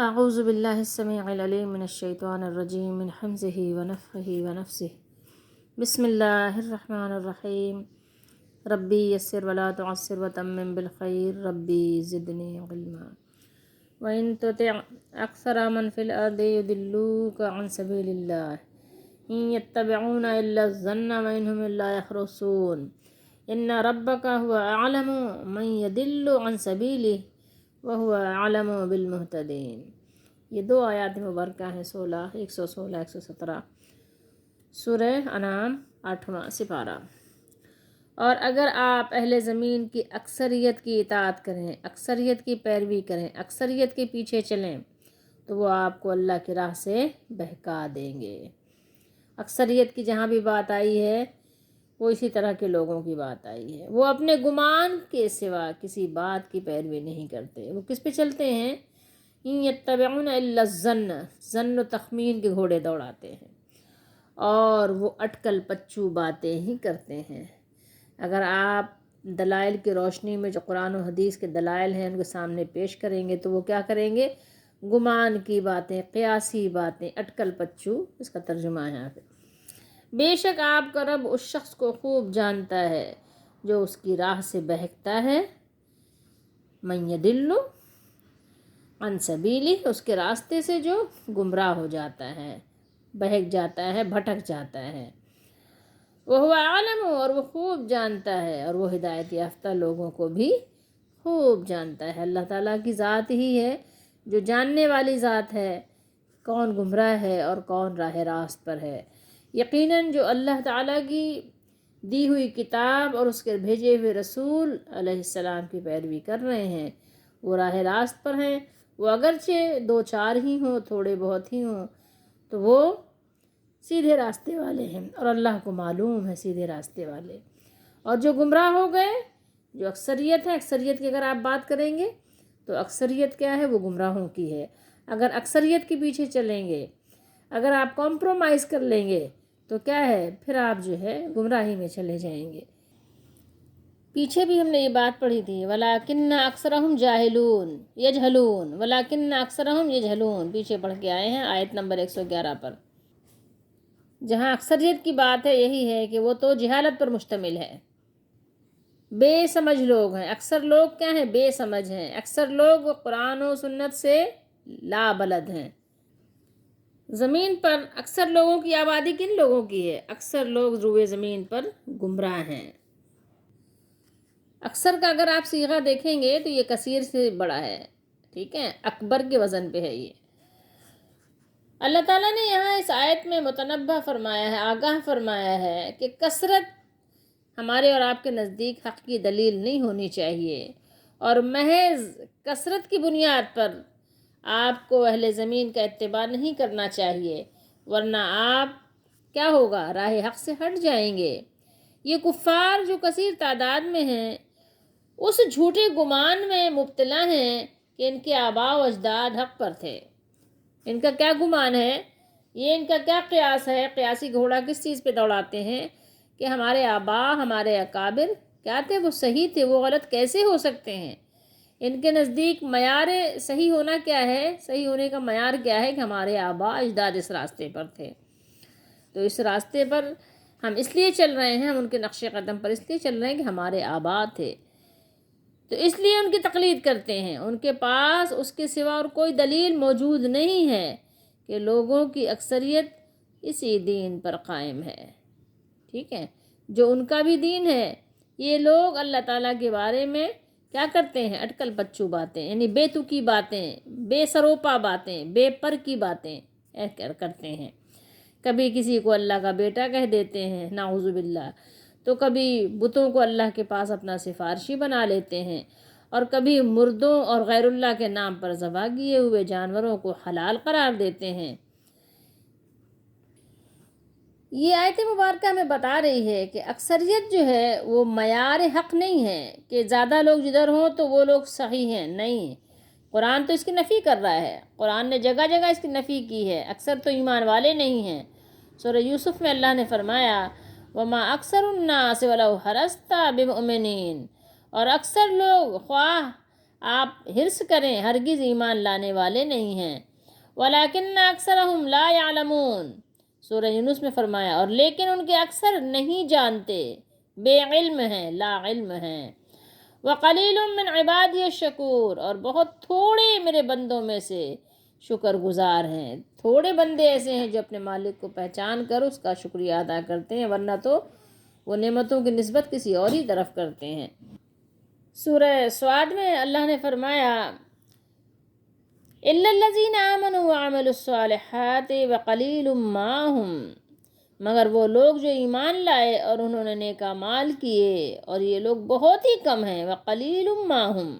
اعوذ باللہ السمیع العلیم من الشیطان الرجیم من حمزہ ونفخہ ونفسہ بسم اللہ الرحمن الرحیم ربی یسر ولا تعسر وتمم بالخیر ربی زدنی علما وَإِن تُطِعْ أَكْثَرَ مَنْ فِي الْأَرْضِ يُضِلُّوكَ عَنْ سَبِيلِ اللَّهِ إِن يَتَّبِعُونَ إِلَّا الظَّنَّ وَإِنْ هُمْ إِلَّا يَخْرُصُونَ إِنَّ رَبَّكَ هُوَ أَعْلَمُ مَنْ يَضِلُّ عَنْ سَبِيلِهِ وَهُوَ أَعْلَمُ بِالْمُهْتَدِينَ۔ یہ دو آیات مبارکہ ہیں 116 117 سورہ انعام 8واں سپارہ۔ اور اگر آپ اہل زمین کی اکثریت کی اطاعت کریں، اکثریت کی پیروی کریں، اکثریت کے پیچھے چلیں تو وہ آپ کو اللہ کی راہ سے بہکا دیں گے۔ اکثریت کی جہاں بھی بات آئی ہے وہ اسی طرح کے لوگوں کی بات آئی ہے۔ وہ اپنے گمان کے سوا کسی بات کی پیروی نہیں کرتے۔ وہ کس پہ چلتے ہیں؟ ان یتبعون الا الظن، ظن و تخمین کے گھوڑے دوڑاتے ہیں اور وہ اٹکل پچو باتیں ہی کرتے ہیں۔ اگر آپ دلائل کی روشنی میں جو قرآن و حدیث کے دلائل ہیں ان کے سامنے پیش کریں گے تو وہ کیا کریں گے؟ گمان کی باتیں، قیاسی باتیں، اٹکل پچو اس کا ترجمہ ہے یہاں پہ۔ بے شک آپ کا رب اس شخص کو خوب جانتا ہے جو اس کی راہ سے بہکتا ہے، من یضل عن سبیلہ، اس کے راستے سے جو گمراہ ہو جاتا ہے، بہک جاتا ہے، بھٹک جاتا ہے۔ وَهُوَ أَعْلَمُ، اور وہ خوب جانتا ہے، اور وہ ہدایت یافتہ لوگوں کو بھی خوب جانتا ہے۔ اللہ تعالیٰ کی ذات ہی ہے جو جاننے والی ذات ہے، کون گمراہ ہے اور کون راہ راست پر ہے۔ یقیناً جو اللہ تعالیٰ کی دی ہوئی کتاب اور اس کے بھیجے ہوئے رسول علیہ السلام کی پیروی کر رہے ہیں وہ راہ راست پر ہیں۔ وہ اگرچہ دو چار ہی ہوں، تھوڑے بہت ہی ہوں، تو وہ سیدھے راستے والے ہیں اور اللہ کو معلوم ہے سیدھے راستے والے۔ اور جو گمراہ ہو گئے، جو اکثریت ہے، اکثریت کی اگر آپ بات کریں گے تو اکثریت کیا ہے؟ وہ گمراہوں کی ہے۔ اگر اکثریت کے پیچھے چلیں گے، اگر آپ کمپرومائز کر لیں گے تو کیا ہے؟ پھر آپ جو ہے گمراہی میں چلے جائیں گے۔ پیچھے بھی ہم نے یہ بات پڑھی تھی، وَلَٰكِنَّ أَكْثَرَهُمْ جَاهِلُونَ يَجْهَلُونَ وَلَٰكِنَّ أَكْثَرَهُمْ يَجْهَلُونَ، پیچھے پڑھ کے آئے ہیں آیت نمبر 111 پر، جہاں اکثریت کی بات ہے یہی ہے کہ وہ تو جہالت پر مشتمل ہے، بے سمجھ لوگ ہیں۔ اکثر لوگ کیا ہیں؟ بے سمجھ ہیں۔ اکثر لوگ قرآن و سنت سے لا بلد ہیں۔ زمین پر اکثر لوگوں کی آبادی کن لوگوں کی ہے؟ اکثر لوگ روئے زمین پر گمراہ ہیں۔ اکثر کا اگر آپ صیغہ دیکھیں گے تو یہ کثیر سے بڑا ہے، ٹھیک ہے، اکبر کے وزن پہ ہے یہ۔ اللہ تعالیٰ نے یہاں اس آیت میں متنبہ فرمایا ہے، آگاہ فرمایا ہے کہ کثرت ہمارے اور آپ کے نزدیک حق کی دلیل نہیں ہونی چاہیے، اور محض کثرت کی بنیاد پر آپ کو اہل زمین کا اتباع نہیں کرنا چاہیے، ورنہ آپ کیا ہوگا؟ راہ حق سے ہٹ جائیں گے۔ یہ کفار جو کثیر تعداد میں ہیں اس جھوٹے گمان میں مبتلا ہیں کہ ان کے آباء و اجداد حق پر تھے۔ ان کا کیا گمان ہے؟ یہ ان کا کیا قیاس ہے؟ قیاسی گھوڑا کس چیز پہ دوڑاتے ہیں کہ ہمارے آباء، ہمارے اکابر کیا تھے؟ وہ صحیح تھے، وہ غلط کیسے ہو سکتے ہیں؟ ان کے نزدیک معیار صحیح ہونا کیا ہے؟ صحیح ہونے کا معیار کیا ہے کہ ہمارے آباء اجداد اس راستے پر تھے، تو اس راستے پر ہم اس لیے چل رہے ہیں، ہم ان کے نقش قدم پر اس لیے چل رہے ہیں کہ ہمارے آباء تھے، تو اس لیے ان کی تقلید کرتے ہیں۔ ان کے پاس اس کے سوا اور کوئی دلیل موجود نہیں ہے کہ لوگوں کی اکثریت اسی دین پر قائم ہے، ٹھیک ہے، جو ان کا بھی دین ہے۔ یہ لوگ اللہ تعالیٰ کے بارے میں کیا کرتے ہیں؟ اٹکل پچو باتیں، یعنی بے تکی باتیں، بے سروپا باتیں، بے پر کی باتیں کرتے ہیں۔ کبھی کسی کو اللہ کا بیٹا کہہ دیتے ہیں نعوذ باللہ، تو کبھی بتوں کو اللہ کے پاس اپنا سفارشی بنا لیتے ہیں، اور کبھی مردوں اور غیر اللہ کے نام پر ذبح کیے ہوئے جانوروں کو حلال قرار دیتے ہیں۔ یہ آیت مبارکہ ہمیں بتا رہی ہے کہ اکثریت جو ہے وہ معیار حق نہیں ہے کہ زیادہ لوگ جدھر ہوں تو وہ لوگ صحیح ہیں، نہیں۔ قرآن تو اس کی نفی کر رہا ہے، قرآن نے جگہ جگہ اس کی نفی کی ہے۔ اکثر تو ایمان والے نہیں ہیں۔ سورہ یوسف میں اللہ نے فرمایا وَمَا أَكْثَرُ النَّاسِ وَلَوْ حَرَصْتَ بِمُؤْمِنِينَ، اور اکثر لوگ خواہ آپ حرص کریں، ہرگز ایمان لانے والے نہیں ہیں۔ وَلَٰكِنَّ أَكْثَرَهُمْ لَا يَعْلَمُونَ، سورہ یونس میں فرمایا، اور لیکن ان کے اکثر نہیں جانتے، بے علم ہیں، لا علم ہیں۔ وَقَلِيلٌ مِّنْ عِبَادِيَ الشَّكُورُ، اور بہت تھوڑے میرے بندوں میں سے شکر گزار ہیں۔ تھوڑے بندے ایسے ہیں جو اپنے مالک کو پہچان کر اس کا شکریہ ادا کرتے ہیں، ورنہ تو وہ نعمتوں کی نسبت کسی اور ہی طرف کرتے ہیں۔ سورہ صاد میں اللہ نے فرمایا، إِلَّا الَّذِينَ آمَنُوا وَعَمِلُوا الصَّالِحَاتِ وَقَلِيلٌ مَّا هُمْ، مگر وہ لوگ جو ایمان لائے اور انہوں نے نیک اعمال کیے، اور یہ لوگ بہت ہی کم ہیں۔ وَقَلِيلٌ مَّا هُمْ۔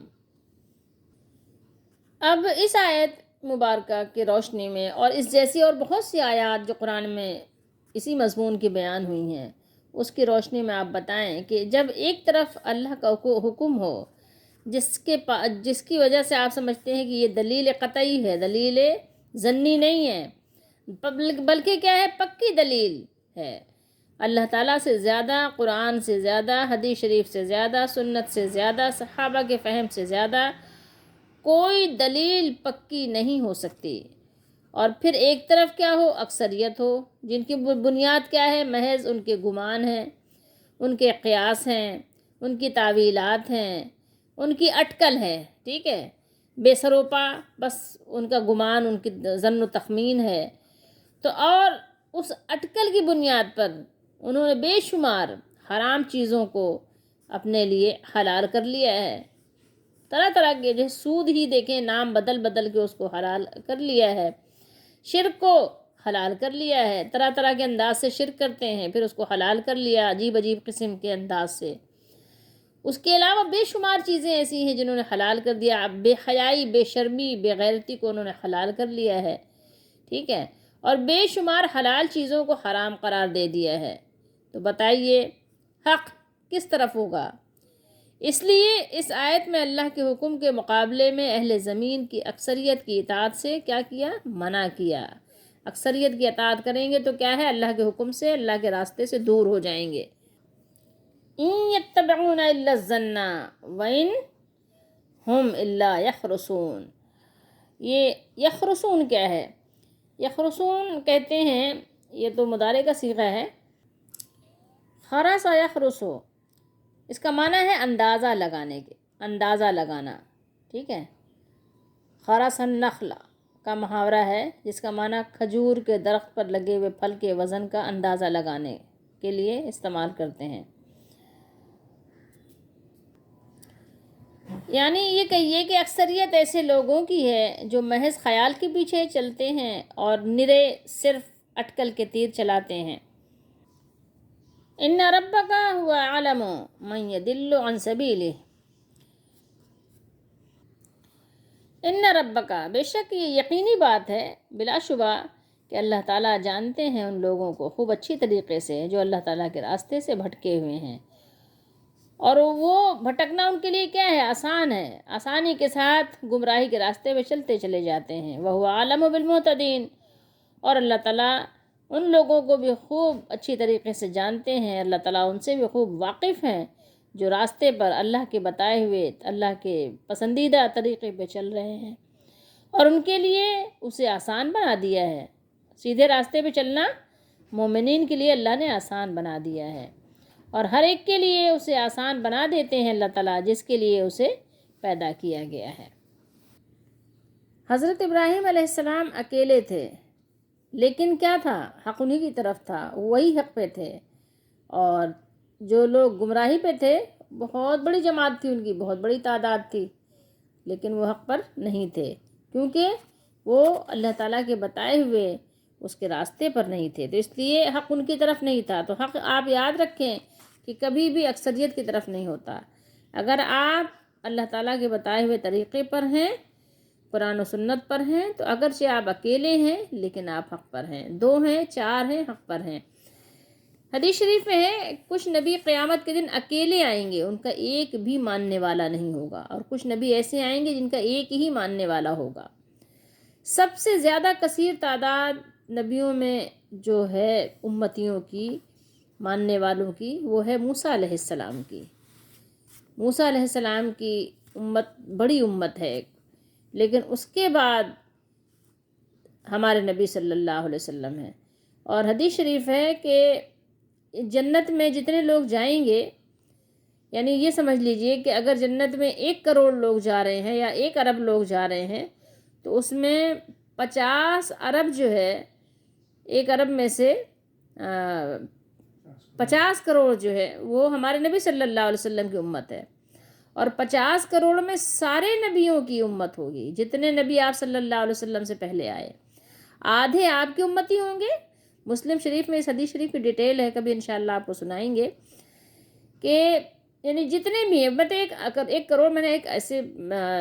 اب اس آیت مبارکہ کی روشنی میں اور اس جیسی اور بہت سی آیات جو قرآن میں اسی مضمون کی بیان ہوئی ہیں، اس کی روشنی میں آپ بتائیں کہ جب ایک طرف اللہ کا حکم ہو جس کی وجہ سے آپ سمجھتے ہیں کہ یہ دلیل قطعی ہے، دلیل ظنی نہیں ہے، بلکہ کیا ہے، پکی دلیل ہے، اللہ تعالیٰ سے زیادہ، قرآن سے زیادہ، حدیث شریف سے زیادہ، سنت سے زیادہ، صحابہ کے فہم سے زیادہ کوئی دلیل پکی نہیں ہو سکتی۔ اور پھر ایک طرف کیا ہو، اکثریت ہو جن کی بنیاد کیا ہے، محض ان کے گمان ہیں، ان کے قیاس ہیں، ان کی تعویلات ہیں، ان کی اٹکل ہے، ٹھیک ہے، بے سروپا، بس ان کا گمان، ان کی ظن و تخمین ہے۔ تو اور اس اٹکل کی بنیاد پر انہوں نے بے شمار حرام چیزوں کو اپنے لیے حلال کر لیا ہے، طرح طرح کے جو سود ہی دیکھیں، نام بدل بدل کے اس کو حلال کر لیا ہے، شرک کو حلال کر لیا ہے، طرح طرح کے انداز سے شرک کرتے ہیں، پھر اس کو حلال کر لیا عجیب عجیب قسم کے انداز سے۔ اس کے علاوہ بے شمار چیزیں ایسی ہیں جنہوں نے حلال کر دیا، بے حیائی، بے شرمی، بے غیرتی کو انہوں نے حلال کر لیا ہے، ٹھیک ہے، اور بے شمار حلال چیزوں کو حرام قرار دے دیا ہے۔ تو بتائیے حق کس طرف ہوگا؟ اس لیے اس آیت میں اللہ کے حکم کے مقابلے میں اہل زمین کی اکثریت کی اطاعت سے کیا کیا؟ منع کیا۔ اکثریت کی اطاعت کریں گے تو کیا ہے، اللہ کے حکم سے، اللہ کے راستے سے دور ہو جائیں گے۔ إِن يَتَّبِعُونَ إِلَّا الظَّنَّ وَإِنْ هُمْ إِلَّا يَخْرُصُونَ۔ یہ یخرسون کیا ہے؟ یخرسون کہتے ہیں، یہ تو مضارع کا صیغہ ہے، خرس یخرسو، اس کا معنی ہے اندازہ لگانے کے، اندازہ لگانا، ٹھیک ہے۔ خرس النخل کا محاورہ ہے جس کا معنی کھجور کے درخت پر لگے ہوئے پھل کے وزن کا اندازہ لگانے کے لیے استعمال کرتے ہیں۔ یعنی یہ کہیے کہ اکثریت ایسے لوگوں کی ہے جو محض خیال کے پیچھے چلتے ہیں اور نرے صرف اٹکل کے تیر چلاتے ہیں۔ ان ربک هو اعلم من يضل عن سبیلہ، ان ربک، بے شک یہ یقینی بات ہے، بلا شبہ کہ اللہ تعالیٰ جانتے ہیں ان لوگوں کو خوب اچھی طریقے سے جو اللہ تعالیٰ کے راستے سے بھٹکے ہوئے ہیں، اور وہ بھٹکنا ان کے لیے کیا ہے، آسان ہے، آسانی کے ساتھ گمراہی کے راستے پہ چلتے چلے جاتے ہیں۔ وَهُوَ أَعْلَمُ بِالْمُهْتَدِينَ، اور اللہ تعالیٰ ان لوگوں کو بھی خوب اچھی طریقے سے جانتے ہیں، اللہ تعالیٰ ان سے بھی خوب واقف ہیں جو راستے پر اللہ کے بتائے ہوئے، اللہ کے پسندیدہ طریقے پہ چل رہے ہیں، اور ان کے لیے اسے آسان بنا دیا ہے۔ سیدھے راستے پہ چلنا مومنین کے لیے اللہ نے آسان بنا دیا ہے، اور ہر ایک کے لیے اسے آسان بنا دیتے ہیں اللہ تعالیٰ جس کے لیے اسے پیدا کیا گیا ہے۔ حضرت ابراہیم علیہ السلام اکیلے تھے، لیکن کیا تھا، حق انہی کی طرف تھا، وہی حق پہ تھے، اور جو لوگ گمراہی پہ تھے بہت بڑی جماعت تھی، ان کی بہت بڑی تعداد تھی، لیکن وہ حق پر نہیں تھے کیونکہ وہ اللہ تعالیٰ کے بتائے ہوئے اس کے راستے پر نہیں تھے، تو اس لیے حق ان کی طرف نہیں تھا۔ تو حق آپ یاد رکھیں کہ کبھی بھی اکثریت کی طرف نہیں ہوتا۔ اگر آپ اللہ تعالیٰ کے بتائے ہوئے طریقے پر ہیں، قرآن و سنت پر ہیں، تو اگرچہ آپ اکیلے ہیں لیکن آپ حق پر ہیں، دو ہیں، چار ہیں، حق پر ہیں۔ حدیث شریف میں ہے کچھ نبی قیامت کے دن اکیلے آئیں گے، ان کا ایک بھی ماننے والا نہیں ہوگا، اور کچھ نبی ایسے آئیں گے جن کا ایک ہی ماننے والا ہوگا۔ سب سے زیادہ کثیر تعداد نبیوں میں جو ہے امتیوں کی، ماننے والوں کی، وہ ہے موسیٰ علیہ السلام کی۔ موسیٰ علیہ السلام کی امت بڑی امت ہے ایک، لیکن اس کے بعد ہمارے نبی صلی اللہ علیہ وسلم ہیں۔ اور حدیث شریف ہے کہ جنت میں جتنے لوگ جائیں گے، یعنی یہ سمجھ لیجئے کہ اگر جنت میں 1 کروڑ لوگ جا رہے ہیں یا 1 ارب لوگ جا رہے ہیں، تو اس میں 50 ارب جو ہے، 1 ارب میں سے 50 کروڑ جو ہے وہ ہمارے نبی صلی اللہ علیہ وسلم کی امت ہے، اور 50 کروڑ میں سارے نبیوں کی امت ہوگی، جتنے نبی آپ صلی اللہ علیہ وسلم سے پہلے آئے، آدھے آپ کی امتی ہوں گے۔ مسلم شریف میں اس حدیث شریف کی ڈیٹیل ہے، کبھی انشاءاللہ آپ کو سنائیں گے کہ یعنی جتنے بھی ہیں، بٹ 1 کروڑ میں نے ایک ایسے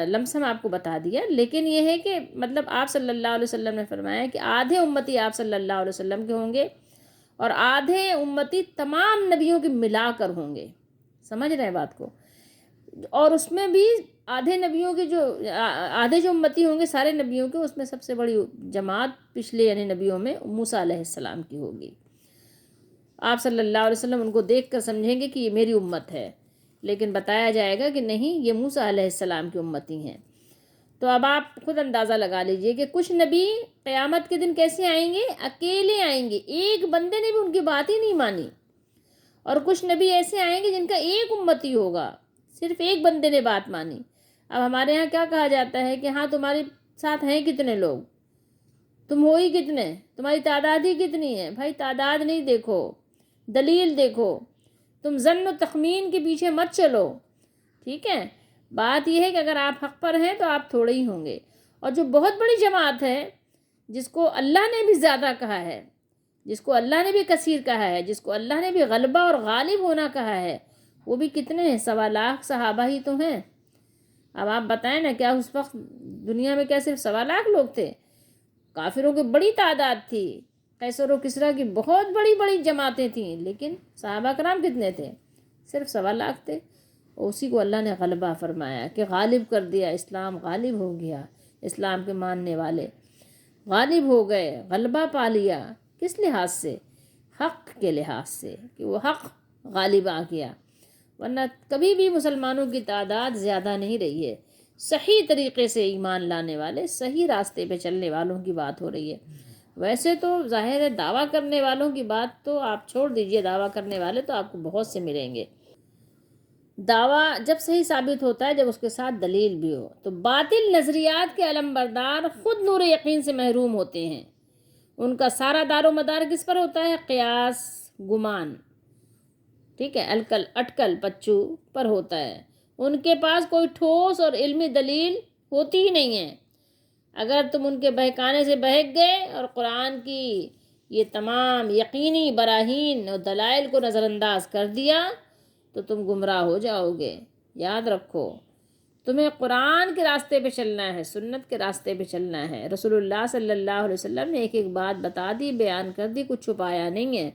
لمسم آپ کو بتا دیا، لیکن یہ ہے کہ مطلب آپ صلی اللہ علیہ وسلم نے فرمایا کہ آدھے امتی آپ صلی اللہ علیہ وسلم کے ہوں گے، اور آدھے امتی تمام نبیوں کے ملا کر ہوں گے، سمجھ رہے ہیں بات کو؟ اور اس میں بھی آدھے نبیوں کے آدھے جو امتی ہوں گے سارے نبیوں کے، اس میں سب سے بڑی جماعت پچھلے یعنی نبیوں میں موسیٰ علیہ السلام کی ہوگی۔ آپ صلی اللہ علیہ وسلم ان کو دیکھ کر سمجھیں گے کہ یہ میری امت ہے، لیکن بتایا جائے گا کہ نہیں، یہ موسیٰ علیہ السلام کی امتی ہیں۔ تو اب آپ خود اندازہ لگا لیجئے کہ کچھ نبی قیامت کے دن کیسے آئیں گے؟ اکیلے آئیں گے، ایک بندے نے بھی ان کی بات ہی نہیں مانی، اور کچھ نبی ایسے آئیں گے جن کا ایک امتی ہوگا، صرف ایک بندے نے بات مانی۔ اب ہمارے ہاں کیا کہا جاتا ہے کہ ہاں تمہارے ساتھ ہیں کتنے لوگ، تم ہو ہی کتنے، تمہاری تعداد ہی کتنی ہے؟ بھائی تعداد نہیں دیکھو، دلیل دیکھو، تم ظن و تخمین کے پیچھے مت چلو، ٹھیک ہے؟ بات یہ ہے کہ اگر آپ حق پر ہیں تو آپ تھوڑے ہی ہوں گے، اور جو بہت بڑی جماعت ہے، جس کو اللہ نے بھی زیادہ کہا ہے، جس کو اللہ نے بھی کثیر کہا ہے، جس کو اللہ نے بھی غلبہ اور غالب ہونا کہا ہے، وہ بھی کتنے ہیں؟ 1.25 لاکھ صحابہ ہی تو ہیں۔ اب آپ بتائیں نا، کیا اس وقت دنیا میں کیا صرف 1.25 لاکھ لوگ تھے؟ کافروں کی بڑی تعداد تھی، قیصر و کسریٰ کی بہت بڑی بڑی جماعتیں تھیں، لیکن صحابہ کرام کتنے تھے؟ صرف 1.25 لاکھ تھے، اور اسی کو اللہ نے غلبہ فرمایا کہ غالب کر دیا، اسلام غالب ہو گیا، اسلام کے ماننے والے غالب ہو گئے، غلبہ پا لیا۔ کس لحاظ سے؟ حق کے لحاظ سے، کہ وہ حق غالب آ گیا، ورنہ کبھی بھی مسلمانوں کی تعداد زیادہ نہیں رہی ہے۔ صحیح طریقے سے ایمان لانے والے، صحیح راستے پہ چلنے والوں کی بات ہو رہی ہے۔ ویسے تو ظاہر ہے دعویٰ کرنے والوں کی بات تو آپ چھوڑ دیجئے، دعویٰ کرنے والے تو آپ کو بہت سے ملیں گے۔ دعویٰ جب صحیح ثابت ہوتا ہے جب اس کے ساتھ دلیل بھی ہو، تو باطل نظریات کے علمبردار خود نور یقین سے محروم ہوتے ہیں۔ ان کا سارا دار و مدار کس پر ہوتا ہے؟ قیاس، گمان، ٹھیک ہے، اٹکل پچو پر ہوتا ہے۔ ان کے پاس کوئی ٹھوس اور علمی دلیل ہوتی ہی نہیں ہے۔ اگر تم ان کے بہکانے سے بہک گئے اور قرآن کی یہ تمام یقینی براہین اور دلائل کو نظر انداز کر دیا تو تم گمراہ ہو جاؤ گے۔ یاد رکھو، تمہیں قرآن کے راستے پہ چلنا ہے، سنت کے راستے پہ چلنا ہے۔ رسول اللہ صلی اللہ علیہ وسلم نے ایک ایک بات بتا دی، بیان کر دی، کچھ چھپایا نہیں ہے۔